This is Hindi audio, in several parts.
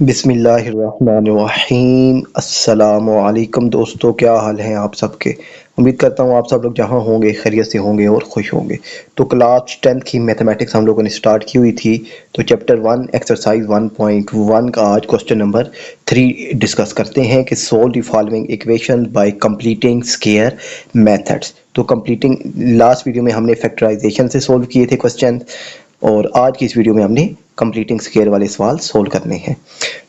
बिस्मिल्लाहिर्रहमानिर्रहीम। अस्सलामुअलैकुम दोस्तों, क्या हाल हैं आप सबके। उम्मीद करता हूँ आप सब लोग जहाँ होंगे खैरियत से होंगे और खुश होंगे। तो क्लास 10th की मैथमेटिक्स हम लोगों ने स्टार्ट की हुई थी। तो चैप्टर 1 एक्सरसाइज 1.1 का आज क्वेश्चन नंबर 3 डिस्कस करते हैं कि solve the following equation by completing square methods. तो कंप्लीटिंग लास्ट वीडियो में हमने फैक्टराइजेशन से सोल्व किए थे क्वेश्चन, और आज की इस वीडियो में हमने कंप्लीटिंग स्क्वायर वाले सवाल सोल्व करने हैं।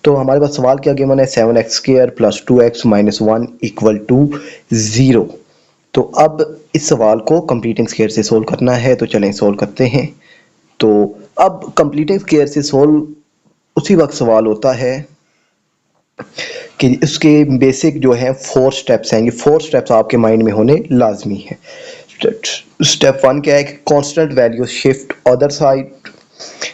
तो हमारे पास सवाल क्या गिवन है, 7x² plus 2x minus 1 equal to 0। तो अब इस सवाल को कंप्लीटिंग स्क्वायर से सोल्व करना है, तो चलें सोल्व करते हैं। तो अब कंप्लीटिंग स्क्वायर से सोल्व उसी वक्त सवाल होता है कि इसके बेसिक जो है 4 स्टेप्स हैं। ये 4 स्टेप्स आपके माइंड में होने लाजमी है। स्टेप 1 क्या है कि constant value shift other side.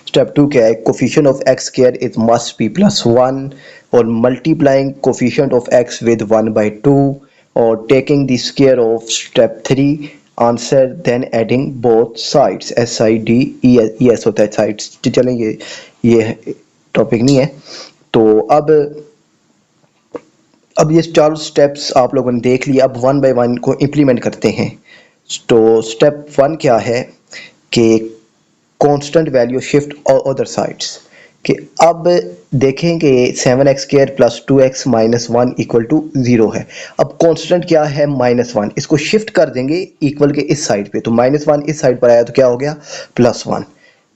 Step 2 क्या है, coefficient of x square it must be +1, और multiplying coefficient of x with 1/2, और taking the square of step 3 answer then adding both sides. SIDES होता है साइड्स। चलें ये टॉपिक नहीं है। तो अब ये चारों स्टेप्स आप लोगों ने देख लिया। अब 1 बाय 1 को इम्प्लीमेंट करते हैं। तो स्टेप 1 क्या है कि constant value shift other sides. कि अब देखें कि 7x² plus 2x minus 1 equal to 0 है। अब कांस्टेंट क्या है, -1। इसको शिफ्ट कर देंगे इक्वल के इस साइड पे, तो -1 इस साइड पर आया तो क्या हो गया, +1।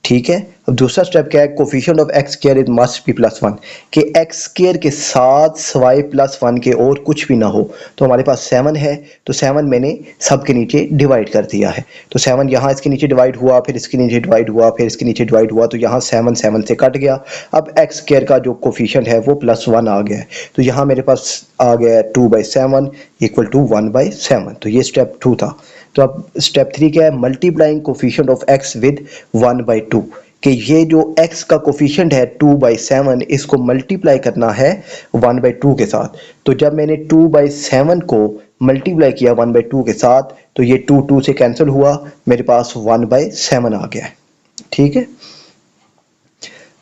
ठीक है। अब दूसरा स्टेप क्या है, coefficient of x square it must be +1, कि एक्स स्क्वायर के साथ सवाए +1 के और कुछ भी ना हो। तो हमारे पास 7 है, तो 7 मैंने सब के नीचे डिवाइड कर दिया है। तो 7 यहाँ इसके नीचे डिवाइड हुआ, फिर इसके नीचे डिवाइड हुआ, फिर इसके नीचे डिवाइड हुआ, तो यहाँ 7 7 से कट गया। अब एक्स स्क्वायर का जो कोफिशिएंट है वो +1 आ गया है। तो यहाँ मेरे पास आ गया 2/7 इक्वल टू 1/7। तो ये स्टेप 2 था। तो अब स्टेप 3 क्या है, multiplying coefficient of x with 1/2, कि ये जो x का कोफिशिएंट है 2/7, इसको मल्टीप्लाई करना है 1/2 के साथ। तो जब मैंने 2/7 को मल्टीप्लाई किया 1/2 के साथ, तो ये 2 2 से कैंसिल हुआ, मेरे पास 1/7 आ गया है। ठीक है।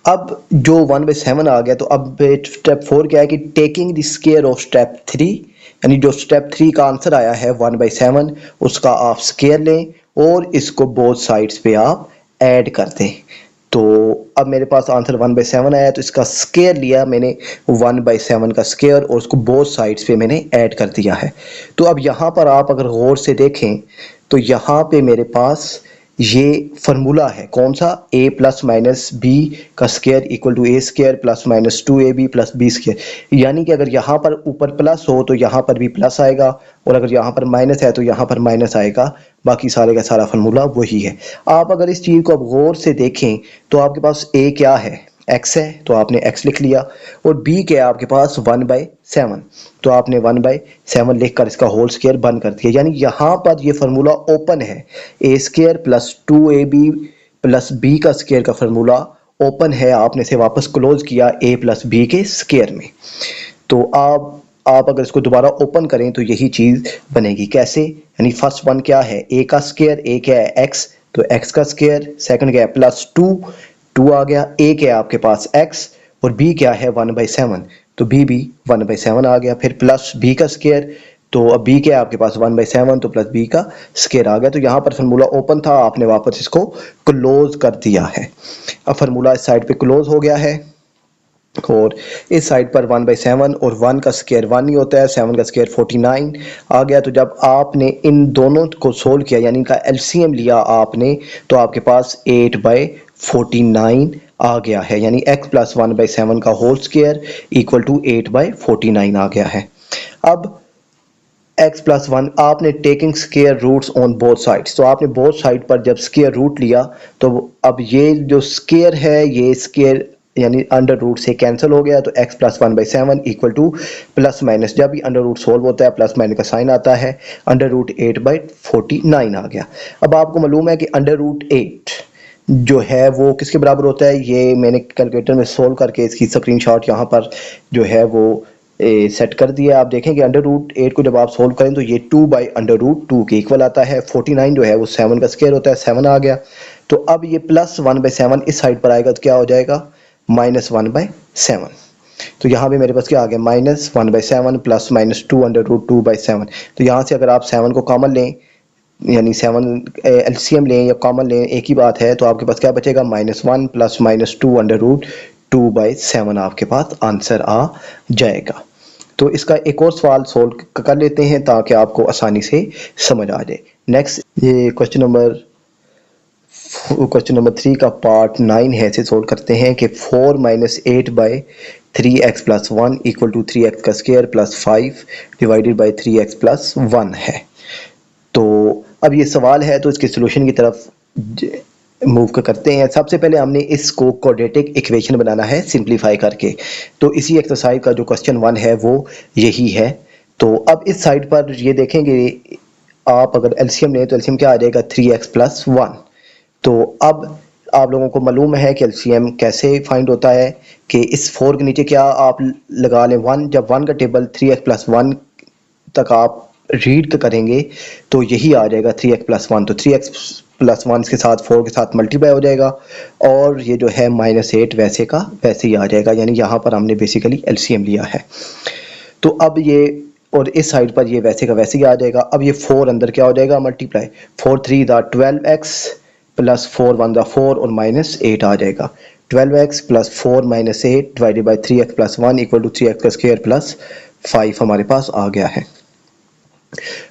अब जो 1/7 आ गया, तो अब स्टेप 4 क्या है कि taking the square of step 3, यानी जो स्टेप 3 का आंसर आया है 1/7, उसका आप स्क्वायर लें और इसको बोथ साइड्स पे आप ऐड कर दें। तो अब मेरे पास आंसर 1/7 आया, तो इसका स्क्वायर लिया मैंने, 1/7 का स्क्वायर, और उसको बोथ साइड्स पे मैंने ऐड कर दिया है। तो अब यहाँ पर आप अगर गौर से देखें, तो यहाँ पे मेरे पास ये फार्मूला है कौन सा, a प्लस माइनस बी का square equal to a square plus minus 2ab plus b square. यानी कि अगर यहाँ पर ऊपर प्लस हो तो यहाँ पर भी प्लस आएगा, और अगर यहाँ पर माइनस है तो यहाँ पर माइनस आएगा। बाकी सारे का सारा फार्मूला वही है। आप अगर इस चीज़ को अब गौर से देखें, तो आपके पास a क्या है, x है, तो आपने x लिख लिया, और b क्या है आपके पास 1/7, तो आपने 1/7 लिखकर इसका होल स्क्वायर बंद कर दिया। यानी यहाँ पर ये फार्मूला ओपन है, a square plus 2ab plus b का स्क्वायर का फार्मूला ओपन है, आपने इसे वापस क्लोज किया a प्लस b के स्क्वायर में। तो आप अगर इसको दोबारा ओपन करें तो यही चीज़ बनेगी। कैसे, यानी फर्स्ट वन क्या है, a का स्क्वायर, a क्या है x, तो x का स्क्वायर, सेकंड क्या है +2 आ गया, a क्या है आपके पास x, और b क्या है 1/7, तो b भी 1/7 आ गया। फिर प्लस b का स्क्वायर, तो अब b क्या है आपके पास 1/7, तो प्लस b का स्क्वायर आ गया। तो यहाँ पर फार्मूला ओपन था, आपने वापस इसको क्लोज कर दिया है। अब फार्मूला इस साइड पे क्लोज हो गया है, और इस साइड पर 1/7, और 1 का स्क्वायर 1 ही होता है, 7 का स्क्वायर 49 आ गया। तो जब आपने इन दोनों को सोल्व किया, यानी इनका एलसीएम लिया आपने, तो आपके पास 8/49 आ गया है। यानी x प्लस 1/7 का होल स्क्वायर इक्वल टू 8/49 आ गया है। अब x प्लस 1, आपने taking square roots on both sides, तो आपने बोथ साइड पर जब स्क्वायर रूट लिया, तो अब ये जो स्क्वायर है, ये स्क्वायर यानी अंडर रूट से कैंसिल हो गया, तो x plus 1/7 equal two plus minus, जब भी अंडर रूट सोल्व होता है प्लस माइनस का साइन आता है, अंडर रूट 8/49 आ गया। अब आपको मालूम है कि अंडर रूट 8 जो है वो किसके बराबर होता है, ये मैंने कैलकुलेटर में सोल्व करके इसकी स्क्रीनशॉट यहाँ पर जो है वो सेट कर दिया। आप देखें कि अंडर रूट 8 को जब आप सोल्व करें तो ये 2/√2 के इक्वल आता है। 49 जो है वो 7 का स्क्वायर होता है, 7 आ गया। तो अब ये प्लस 1/7 इस साइड पर आएगा, तो क्या हो जाएगा, -1/7। तो यहाँ पे मेरे पास क्या आ गया, -1/7 प्लस -2√2/7। तो यहाँ से अगर आप 7 को कॉमन लें, यानी 7 एलसीएम लें या कॉमन लें, एक ही बात है, तो आपके पास क्या बचेगा, -1 प्लस -2√2/7 आपके पास आंसर आ जाएगा। तो इसका एक और सवाल सोल्व कर लेते हैं ताकि आपको आसानी से समझ आ जाए। नेक्स्ट, ये क्वेश्चन नंबर 3 का पार्ट 9 है, इसे सोल्व करते हैं कि 4 - 8/3x + 1 = 3x का square plus 5 divided by 3x + 1 है। तो अब ये सवाल है, तो इसके सोल्यूशन की तरफ मूव करते हैं। सबसे पहले हमने इसको क्वाड्रेटिक इक्वेशन बनाना है सिंप्लीफाई करके। तो इसी एक्सरसाइज का जो क्वेश्चन 1 है वो यही है। तो अब इस साइड पर ये देखेंगे, आप अगर एलसीएम लें तो एलसीएम क्या आ जाएगा, 3x + 1। तो अब आप लोगों को मालूम है कि एलसीएम कैसे फाइंड होता है, कि इस 4 के नीचे क्या आप लगा लें 1। जब 1 का टेबल 3x + 1 तक आप रीड करेंगे तो यही आ जाएगा 3x + 1। तो 3x + 1 के साथ 4 के साथ मल्टीप्लाई हो जाएगा, और ये जो है -8 वैसे का वैसे ही आ जाएगा, यानी यहाँ पर हमने बेसिकली एलसीएम लिया है। तो अब ये, और इस साइड पर ये वैसे का वैसे ही आ जाएगा। अब ये 4 अंदर क्या हो जाएगा, मल्टीप्लाई, 4 3 = 12x प्लस 4 1 = 4 और -8 आ जाएगा। 12x + 4 - 8 divided by 3x + 1 = 3x का स्क्वायर प्लस 5 हमारे पास आ गया है।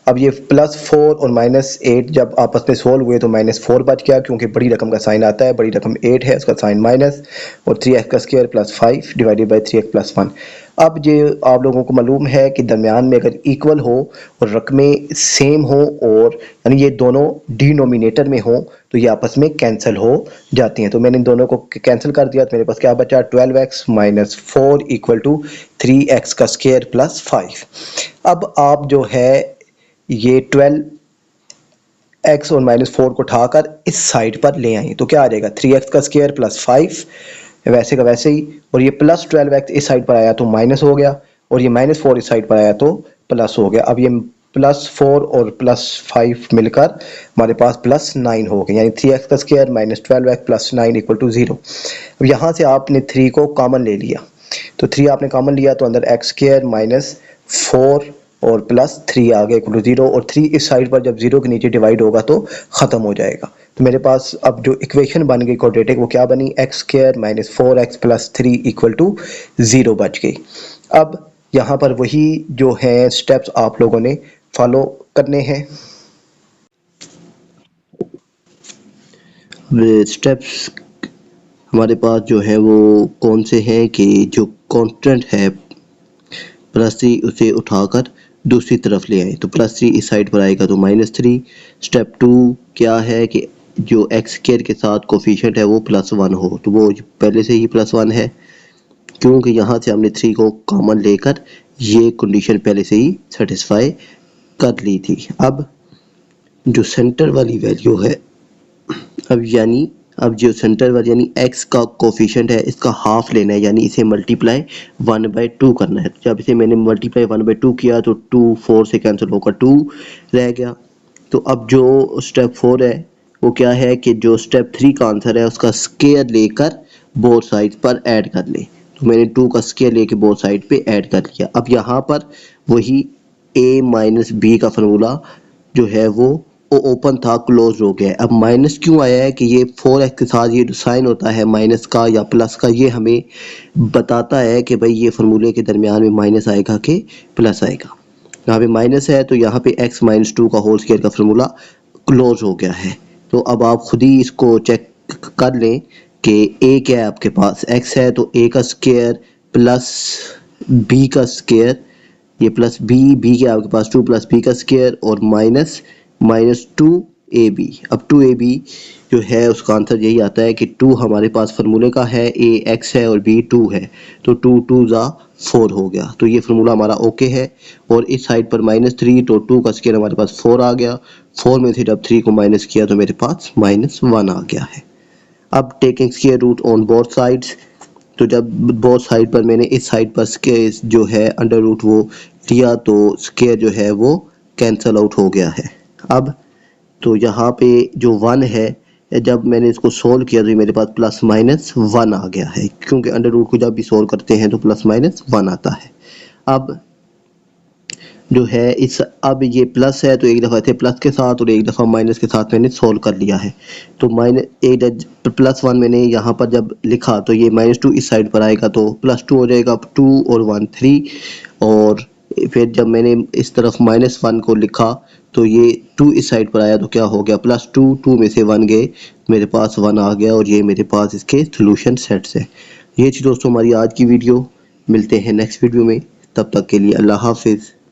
अब ये +4 और -8 जब आपस में सोल्व हुए तो -4 बच गया, क्योंकि बड़ी रकम का साइन आता है, बड़ी रकम 8 है, उसका साइन माइनस, और 3x का square plus 5 divided by 3x + 1। अब ये आप लोगों को मालूम है कि दरमियान में अगर इक्वल हो और रकमें सेम हो, और यानी ये दोनों डिनोमिनेटर में हो, तो ये आपस में कैंसिल हो जाती हैं। तो मैंने इन दोनों को कैंसिल कर दिया, तो मेरे पास क्या बचा, 12x - 4 = 3x का स्क्वायर प्लस 5। अब आप जो है ये 12x और -4 को उठाकर इस साइड पर ले आए, तो क्या आ जाएगा, 3x का स्क्वायर प्लस 5 वैसे का वैसे ही, और ये +12x इस साइड पर आया तो माइनस हो गया, और ये -4 इस साइड पर आया तो प्लस हो गया। अब ये +4 और +5 मिलकर हमारे पास +9 हो गया, यानी 3x का स्क्वायर -12x + 9 = 0। अब यहाँ से आपने 3 को कॉमन ले लिया, तो 3 आपने कॉमन लिया तो अंदर x² - 4 और +3 आ गया = 0, और 3 इस साइड पर जब 0 के नीचे डिवाइड होगा तो ख़त्म हो जाएगा। तो मेरे पास अब जो इक्वेशन बन गई क्वाड्रेटिक, वो क्या बनी, x² - 4x + 3 = 0 बच गई। अब यहाँ पर वही जो है स्टेप्स आप लोगों ने फॉलो करने हैं। स्टेप्स हमारे पास जो है वो कौन से हैं, कि जो कांस्टेंट है +3 उसे उठाकर दूसरी तरफ ले आए, तो +3 इस साइड पर आएगा तो -3। स्टेप 2 क्या है कि जो x² के साथ कोफिशिएंट है वो +1 हो, तो वो पहले से ही +1 है, क्योंकि यहाँ से हमने 3 को कॉमन लेकर ये कंडीशन पहले से ही सेटिस्फाई कर ली थी। अब जो सेंटर वाली वैल्यू है, अब जो सेंटर वाली यानी x का कोफिशिएंट है, इसका हाफ लेना है, यानी इसे मल्टीप्लाई 1/2 करना है। जब इसे मैंने मल्टीप्लाई 1/2 किया तो 2 4 से कैंसिल होकर 2 रह गया। तो अब जो स्टेप 4 है वो क्या है, कि जो स्टेप 3 का आंसर है उसका स्क्वायर लेकर बोथ साइड पर ऐड कर ले। तो मैंने 2 का स्क्वायर लेके बोथ साइड पे ऐड कर लिया। अब यहाँ पर वही a - b का फार्मूला जो है वो ओपन था, क्लोज हो गया है। अब माइनस क्यों आया है, कि ये 4x के साथ ये जो साइन होता है माइनस का या प्लस का, ये हमें बताता है कि भाई ये फार्मूले के दरमियान में माइनस आएगा कि प्लस आएगा। यहाँ पे माइनस है तो यहाँ पे x - 2 का होल स्क्वायर का फार्मूला क्लोज हो गया है। तो अब आप खुद ही इसको चेक कर लें कि a क्या है आपके पास, x है तो a का स्क्वायर प्लस b का स्क्वायर, ये प्लस b के आपके पास 2 + b का स्क्वायर और -2ab। अब 2ab जो है उसका आंसर यही आता है कि 2 हमारे पास फार्मूले का है, a x है और b 2 है, तो 2 2 = 4 हो गया। तो ये फार्मूला हमारा ओके है। और इस साइड पर -3 तो 2 का स्क्वायर हमारे पास 4 आ गया, 4 में से जब 3 को माइनस किया तो मेरे पास -1 आ गया है। अब taking square root on both sides, तो जब बोथ साइड पर मैंने इस साइड पर स्क्वायर जो है अंडर रूट वो लिया तो स्क्वायर जो है वो कैंसल आउट हो गया है। अब तो यहाँ पे जो 1 है जब मैंने इसको सोल्व किया तो ये मेरे पास प्लस माइनस 1 आ गया है, क्योंकि अंडर रूट को जब भी सोल्व करते हैं तो प्लस माइनस 1 आता है। अब जो है इस अब ये प्लस है तो एक दफ़ा थे प्लस के साथ और एक दफ़ा माइनस के साथ मैंने सोल्व कर लिया है। तो प्लस 1 मैंने यहाँ पर जब लिखा तो ये -2 इस साइड पर आएगा तो +2 हो जाएगा, 2 और 1 3, और फिर जब मैंने इस तरफ -1 को लिखा तो ये 2 इस साइड पर आया तो क्या हो गया +2, 2 में से 1 गए, मेरे पास 1 आ गया और ये मेरे पास इसके सॉल्यूशन सेट्स है। ये थी दोस्तों हमारी आज की वीडियो, मिलते हैं नेक्स्ट वीडियो में, तब तक के लिए अल्लाह हाफिज़।